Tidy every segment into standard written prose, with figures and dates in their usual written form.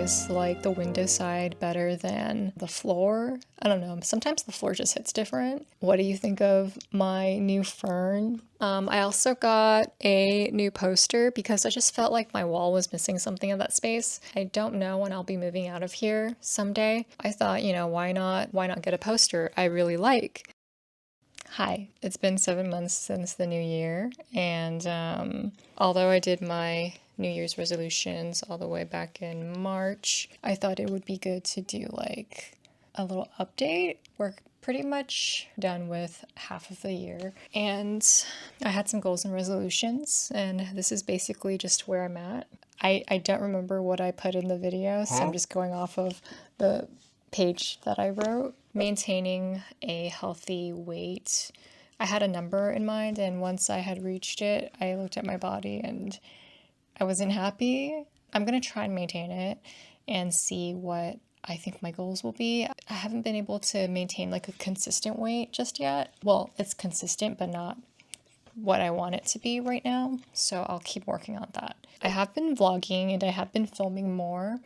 guys like the window side better than the floor. I don't know, sometimes the floor just hits different. What do you think of my new fern? I also got a new poster because I just felt like my wall was missing something in that space. I don't know when I'll be moving out of here someday. I thought, why not get a poster I really like? Hi, it's been 7 months since the new year, and although I did my New Year's resolutions all the way back in March, I thought it would be good to do like a little update. We're pretty much done with half of the year, and I had some goals and resolutions, and this is basically just where I'm at. I don't remember what I put in the video, so I'm just going off of the page that I wrote. Maintaining a healthy weight. I had a number in mind, and once I had reached it, I looked at my body and I wasn't happy. I'm gonna try and maintain it and see what I think my goals will be. I haven't been able to maintain like a consistent weight just yet. Well, it's consistent, but not what I want it to be right now. So I'll keep working on that. I have been vlogging and I have been filming more.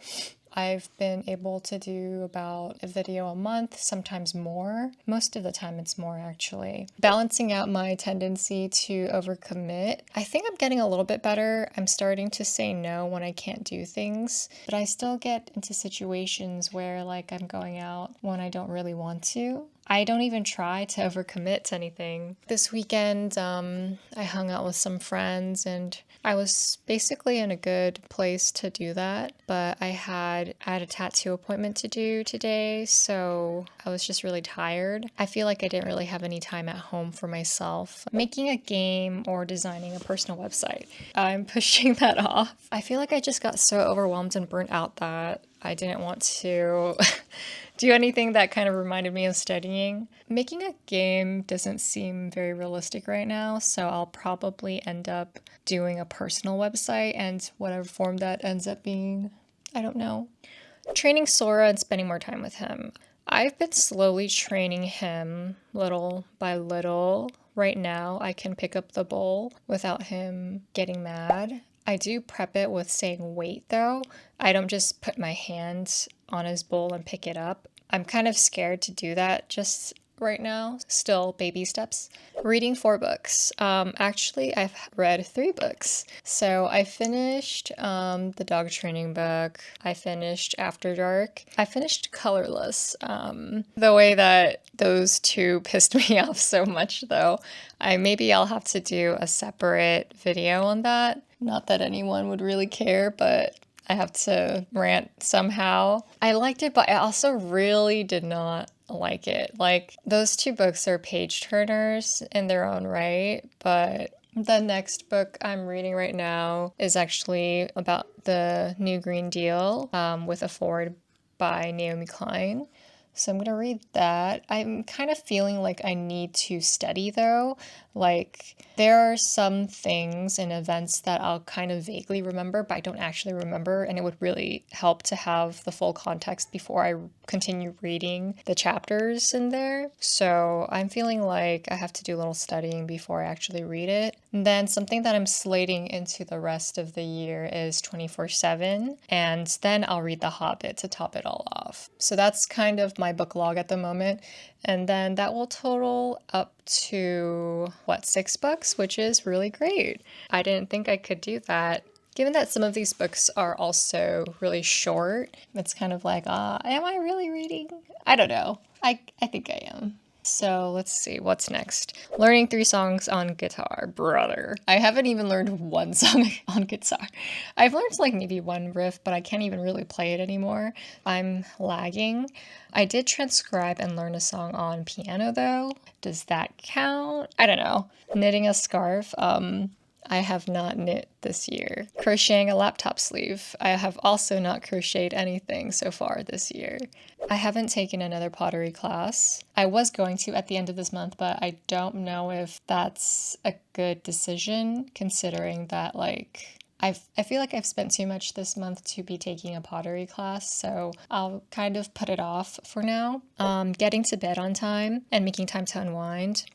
I've been able to do about a video a month, sometimes more. Most of the time it's more actually. Balancing out my tendency to overcommit. I think I'm getting a little bit better. I'm starting to say no when I can't do things, but I still get into situations where like I'm going out when I don't really want to. I don't even try to overcommit to anything. This weekend, I hung out with some friends and I was basically in a good place to do that, but I had a tattoo appointment to do today, so I was just really tired. I feel like I didn't really have any time at home for myself. Making a game or designing a personal website, I'm pushing that off. I feel like I just got so overwhelmed and burnt out that I didn't want to do anything that kind of reminded me of studying. Making a game doesn't seem very realistic right now, so I'll probably end up doing a personal website and whatever form that ends up being, I don't know. Training Sora and spending more time with him. I've been slowly training him little by little. Right now, I can pick up the bowl without him getting mad. I do prep it with saying wait though. I don't just put my hand on his bowl and pick it up. I'm kind of scared to do that just right now. Still baby steps. Reading 4 books. Actually, I've read 3 books. So I finished the dog training book. I finished After Dark. I finished Colorless. The way that those 2 pissed me off so much though. Maybe I'll have to do a separate video on that. Not that anyone would really care, but I have to rant somehow. I liked it, but I also really did not like it. Like, those 2 books are page turners in their own right, but the next book I'm reading right now is actually about the New Green Deal with a foreword by Naomi Klein. So I'm going to read that. I'm kind of feeling like I need to study though. Like, there are some things and events that I'll kind of vaguely remember, but I don't actually remember, and it would really help to have the full context before I continue reading the chapters in there. So I'm feeling like I have to do a little studying before I actually read it. And then something that I'm slating into the rest of the year is 24/7, and then I'll read The Hobbit to top it all off. So that's kind of my book log at the moment. And then that will total up to, 6 books, which is really great. I didn't think I could do that. Given that some of these books are also really short, it's kind of like, am I really reading? I don't know. I think I am. So let's see, what's next? Learning 3 songs on guitar, brother. I haven't even learned 1 song on guitar. I've learned like maybe 1 riff, but I can't even really play it anymore. I'm lagging. I did transcribe and learn a song on piano though. Does that count? I don't know. Knitting a scarf. I have not knit this year. Crocheting a laptop sleeve. I have also not crocheted anything so far this year. I haven't taken another pottery class. I was going to at the end of this month, but I don't know if that's a good decision considering that like I feel like I've spent too much this month to be taking a pottery class, so I'll kind of put it off for now. Getting to bed on time and making time to unwind.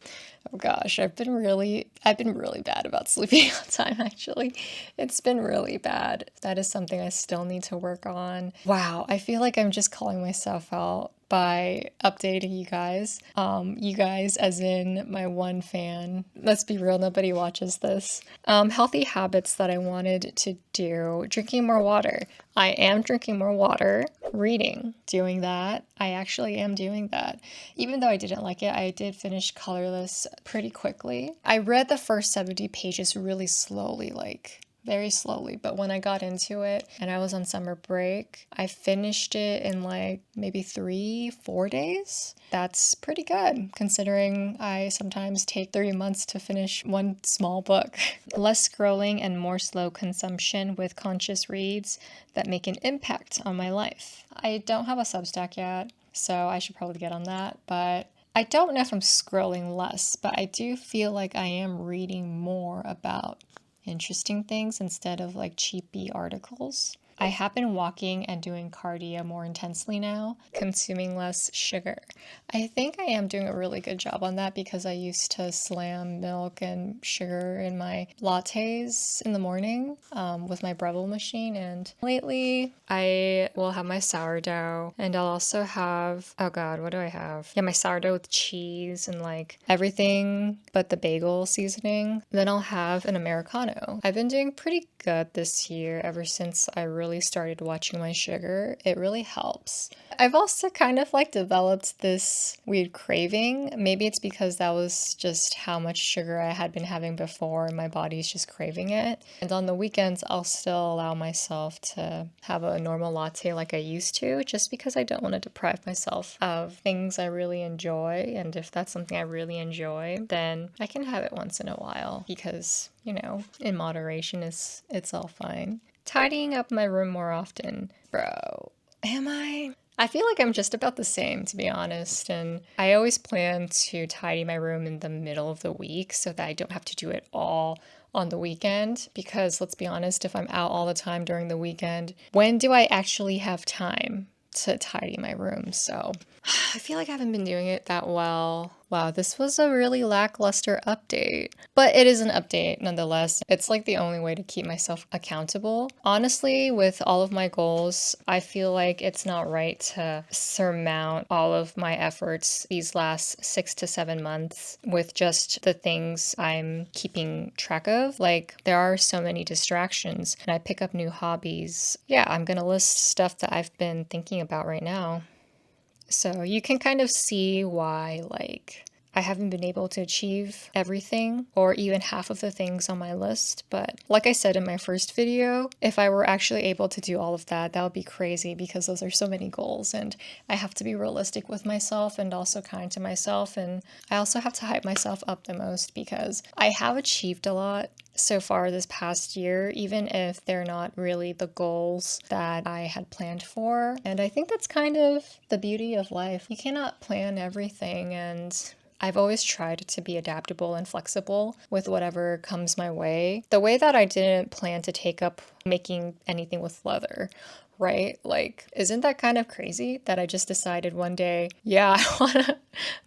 Oh gosh, I've been really bad about sleeping on time, actually. It's been really bad. That is something I still need to work on. Wow, I feel like I'm just calling myself out by updating you guys. You guys as in my one fan. Let's be real, nobody watches this. Healthy habits that I wanted to do. Drinking more water. I am drinking more water. Reading. Doing that. I actually am doing that. Even though I didn't like it, I did finish Colorless pretty quickly. I read the first 70 pages really slowly, like very slowly, but when I got into it and I was on summer break, I finished it in like maybe 3-4 days. That's pretty good considering I sometimes take 3 months to finish one small book. Less scrolling and more slow consumption with conscious reads that make an impact on my life. I don't have a Substack yet, so I should probably get on that, but I don't know if I'm scrolling less, but I do feel like I am reading more about interesting things instead of like cheapy articles. I have been walking and doing cardio more intensely now, consuming less sugar. I think I am doing a really good job on that because I used to slam milk and sugar in my lattes in the morning with my Breville machine, and lately I will have my sourdough, and I'll also have, oh god, what do I have? Yeah, my sourdough with cheese and like everything but the bagel seasoning. Then I'll have an Americano. I've been doing pretty good this year ever since I really started watching my sugar. It really helps. I've also kind of like developed this weird craving. Maybe it's because that was just how much sugar I had been having before and my body's just craving it. And on the weekends, I'll still allow myself to have a normal latte like I used to, just because I don't want to deprive myself of things I really enjoy. And if that's something I really enjoy, then I can have it once in a while because, you know, in moderation it's all fine. Tidying up my room more often. Bro, am I? I feel like I'm just about the same, to be honest, and I always plan to tidy my room in the middle of the week so that I don't have to do it all on the weekend, because let's be honest, if I'm out all the time during the weekend, when do I actually have time to tidy my room? So I feel like I haven't been doing it that well. Wow, this was a really lackluster update, but it is an update nonetheless. It's like the only way to keep myself accountable. Honestly, with all of my goals, I feel like it's not right to surmount all of my efforts these last 6 to 7 months with just the things I'm keeping track of. Like, there are so many distractions, and I pick up new hobbies. Yeah, I'm gonna list stuff that I've been thinking about right now. So you can kind of see why, like, I haven't been able to achieve everything or even half of the things on my list. But like I said in my first video, if I were actually able to do all of that, that would be crazy because those are so many goals. And I have to be realistic with myself and also kind to myself. And I also have to hype myself up the most because I have achieved a lot so far this past year, even if they're not really the goals that I had planned for. And I think that's kind of the beauty of life. You cannot plan everything, and I've always tried to be adaptable and flexible with whatever comes my way. The way that I didn't plan to take up making anything with leather, right? Like, isn't that kind of crazy that I just decided one day, yeah, I want to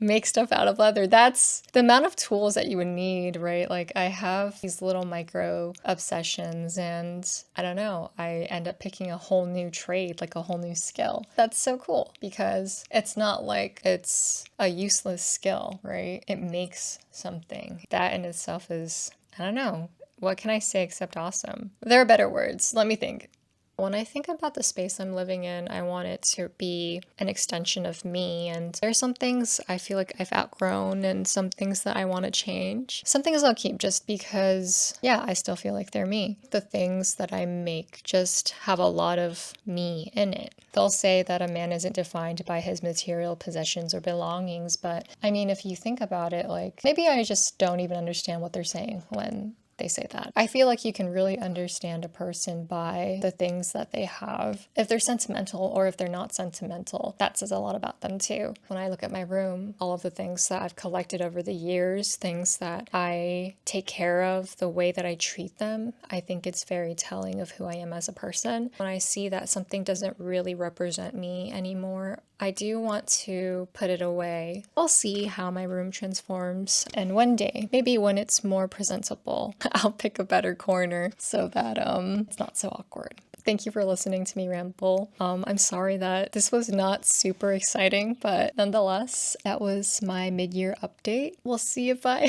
make stuff out of leather? That's the amount of tools that you would need, right? Like, I have these little micro obsessions, and I don't know, I end up picking a whole new trade, like a whole new skill. That's so cool because it's not like it's a useless skill, right? It makes something. That in itself is, I don't know, what can I say except awesome? There are better words. Let me think. When I think about the space I'm living in, I want it to be an extension of me, and there's some things I feel like I've outgrown and some things that I want to change. Some things I'll keep just because, yeah, I still feel like they're me. The things that I make just have a lot of me in it. They'll say that a man isn't defined by his material possessions or belongings, but I mean, if you think about it, like, maybe I just don't even understand what they're saying when They say that. I feel like you can really understand a person by the things that they have. If they're sentimental or if they're not sentimental, that says a lot about them too. When I look at my room, all of the things that I've collected over the years, things that I take care of, the way that I treat them, I think it's very telling of who I am as a person. When I see that something doesn't really represent me anymore, I do want to put it away. I'll see how my room transforms, and one day, maybe when it's more presentable, I'll pick a better corner so that it's not so awkward. Thank you for listening to me ramble. I'm sorry that this was not super exciting, but nonetheless, that was my mid-year update. We'll see if I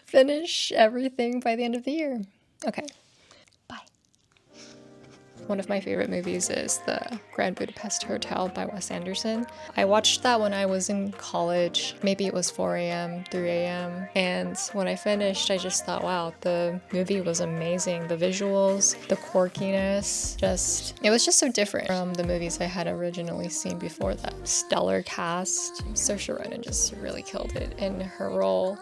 finish everything by the end of the year. Okay. One of my favorite movies is The Grand Budapest Hotel by Wes Anderson. I watched that when I was in college. Maybe it was 4 a.m., 3 a.m. And when I finished, I just thought, wow, the movie was amazing. The visuals, the quirkiness, it was just so different from the movies I had originally seen before that. Stellar cast. Saoirse Ronan just really killed it in her role.